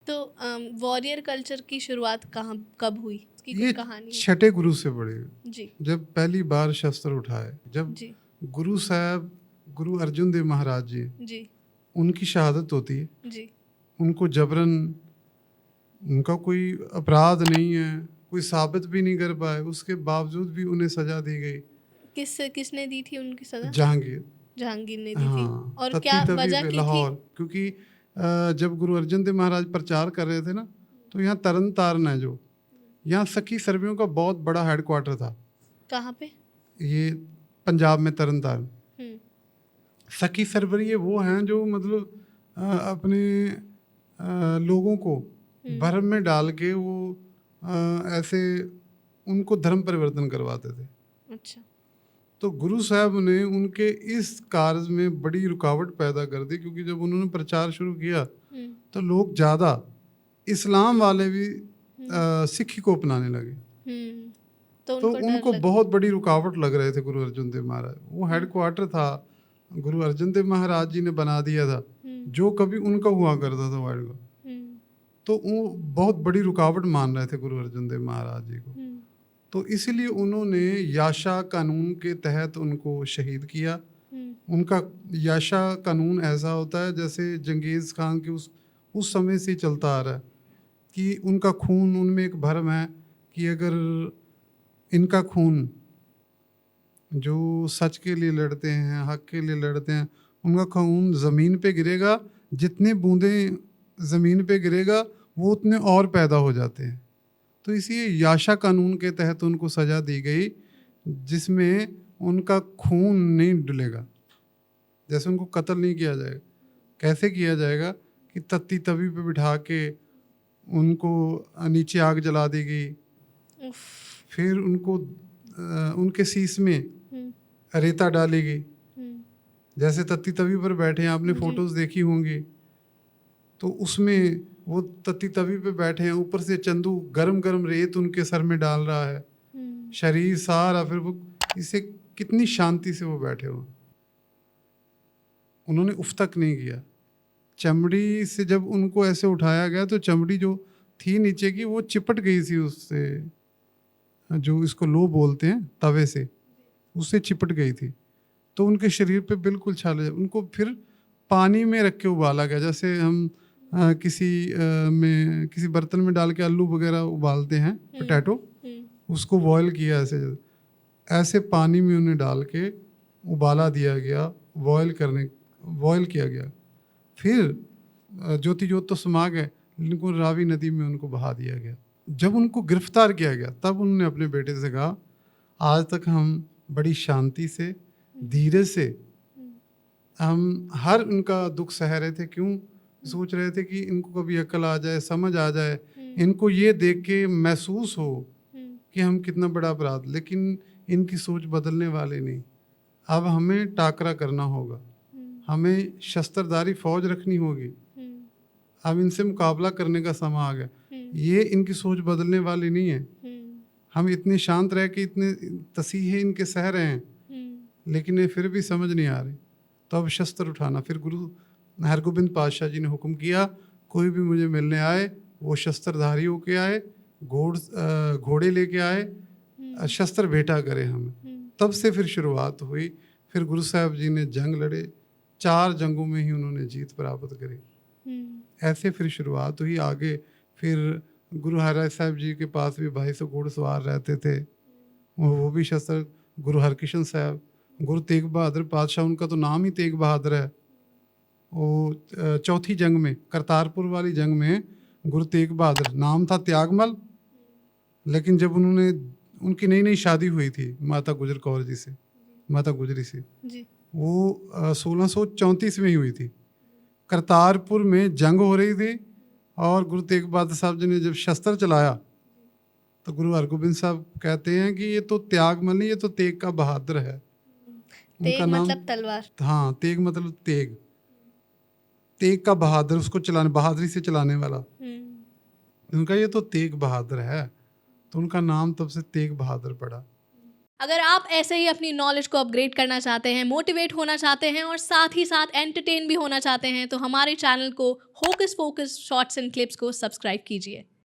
तो warrior culture की शुरुआत कहाँ कब हुई? इसकी ये कुछ कहानी है? छठे गुरु से पड़ी। जी, जब पहली बार शस्त्र उठाए, जब जी, गुरु साहब गुरु अर्जुन देव महाराज जी, जी, उनकी शहादत होती है। जी, उनको जबरन, उनका कोई अपराध नहीं है, कोई साबित भी नहीं कर पाए, उसके बावजूद भी उन्हें सजा दी गई। किसने दी थी उनकी सज़ा? जहांगीर, जहांगीर ने दी थी। हाँ, और तत्ती क्या तवी वजह पे की थी? लाहौर। क्योंकि जब गुरु अर्जन देव महाराज प्रचार कर रहे थे ना, तो यहाँ तरन तारण है, जो यहाँ सखी सर्बियों का बहुत बड़ा हेडक्वार्टर था। कहाँ पे? ये पंजाब में तरन तारण। हम्म, सखी सरवर ये वो हैं जो मतलब अपने लोगों को भरम में डाल के वो ऐसे उनको धर्म परिवर्तन करवाते थे। अच्छा, तो गुरु साहब ने उनके इस कार्य में बड़ी रुकावट पैदा कर दी, क्योंकि जब उन्होंने प्रचार शुरू किया तो लोग ज़्यादा इस्लाम वाले भी सिक्खी को अपनाने लगे। तो तो उनको डर उनको लग बहुत बड़ी रुकावट लग रहे थे गुरु अर्जुन देव महाराज। वो हेडक्वार्टर था, गुरु अर्जुन देव महाराज जी ने बना दिया था, जो कभी उनका हुआ करता था वर्ल्ड का। तो वो बहुत बड़ी रुकावट मान रहे थे गुरु अर्जुन देव महाराज जी को। तो इसलिए उन्होंने याशा कानून के तहत उनको शहीद किया। उनका याशा कानून ऐसा होता है जैसे जंगीज खान के उस समय से चलता आ रहा है कि उनका खून, उनमें एक भरम है कि अगर इनका खून, जो सच के लिए लड़ते हैं, हक के लिए लड़ते हैं, उनका खून ज़मीन पे गिरेगा, जितने बूंदें ज़मीन पे गिरेगा वो उतने और पैदा हो जाते हैं। तो इसी याशा कानून के तहत उनको सज़ा दी गई, जिसमें उनका खून नहीं डुलेगा। जैसे उनको कत्ल नहीं किया जाएगा। कैसे किया जाएगा कि तत्ती तवी पे बिठा के उनको नीचे आग जला दी गई, फिर उनको उनके शीश में रेता डाली गई। जैसे तत्ती तवी पर बैठे हैं, आपने फोटोज देखी होंगी, तो उसमें वो तत्ती तवी पे बैठे हैं, ऊपर से चंदू गरम गरम रेत उनके सर में डाल रहा है, शरीर सारा, फिर वो इसे कितनी शांति से वो बैठे हो। उन्होंने उफ तक नहीं किया। चमड़ी से जब उनको ऐसे उठाया गया तो चमड़ी जो थी नीचे की वो चिपट गई थी उससे, जो इसको लो बोलते हैं, तवे से, उससे चिपट गई थी। तो उनके शरीर पे बिल्कुल छाले। उनको फिर पानी में रख के उबाला गया, जैसे हम किसी बर्तन में डाल के आलू वगैरह उबालते हैं, पोटैटो, उसको बॉयल किया ऐसे पानी में उन्हें डाल के उबाला दिया गया, बॉयल किया गया। फिर ज्योति ज्योत तो समा गए, लेकिन रावी नदी में उनको बहा दिया गया। जब उनको गिरफ्तार किया गया तब उन्होंने अपने बेटे से कहा, आज तक हम बड़ी शांति से, धीरे से हम हर उनका दुख सह रहे थे। क्यों? सोच रहे थे कि इनको कभी अकल आ जाए, समझ आ जाए, इनको ये देख के महसूस हो कि हम कितना बड़ा अपराध। लेकिन इनकी सोच बदलने वाली नहीं। अब हमें टाकरा करना होगा, हमें शस्त्रधारी फौज रखनी होगी, अब इनसे मुकाबला करने का समय आ गया। ये इनकी सोच बदलने वाली नहीं है। हम इतने शांत रह के इतने तसीहे इनके सह रहे हैं, लेकिन ये फिर भी समझ नहीं आ रही। तो अब शस्त्र उठाना। फिर गुरु हरगोबिंद पातशाह जी ने हुक्म किया, कोई भी मुझे मिलने आए वो शस्त्रधारी होके आए, घोड़े लेके आए, शस्त्र भेंटा करे हमें। तब से फिर शुरुआत हुई। फिर गुरु साहब जी ने जंग लड़े, 4 जंगों में ही उन्होंने जीत प्राप्त करी। ऐसे फिर शुरुआत हुई। आगे फिर गुरु हरराय साहब जी के पास भी 250 घुड़सवार रहते थे, वो भी शस्त्र। गुरु हरकिशन साहब, गुरु तेग बहादुर पातशाह, उनका तो नाम ही तेग बहादुर है। वो चौथी जंग में, करतारपुर वाली जंग में, गुरु तेग बहादुर, नाम था त्यागमल, लेकिन जब उनकी नई नई शादी हुई थी माता गुजर कौर जी से, माता गुजरी से, वो 1634 में ही हुई थी। करतारपुर में जंग हो रही थी और गुरु तेग बहादुर साहब जी ने जब शस्त्र चलाया तो गुरु हरगोबिंद साहब कहते हैं कि ये तो त्यागमल नहीं, ये तो तेग का बहादुर है। उनका नाम, मतलब तलवार। हाँ, तेग मतलब तेग, तेग का बहादुर, उसको चलाने, बहादुरी से चलाने वाला। उनका ये तो तेग बहादुर है, तो उनका नाम तब से तेग बहादुर पड़ा। अगर आप ऐसे ही अपनी नॉलेज को अपग्रेड करना चाहते हैं, मोटिवेट होना चाहते हैं और साथ ही साथ एंटरटेन भी होना चाहते हैं, तो हमारे चैनल को hocus focus shorts and clips को सब्सक्राइब कीजिए।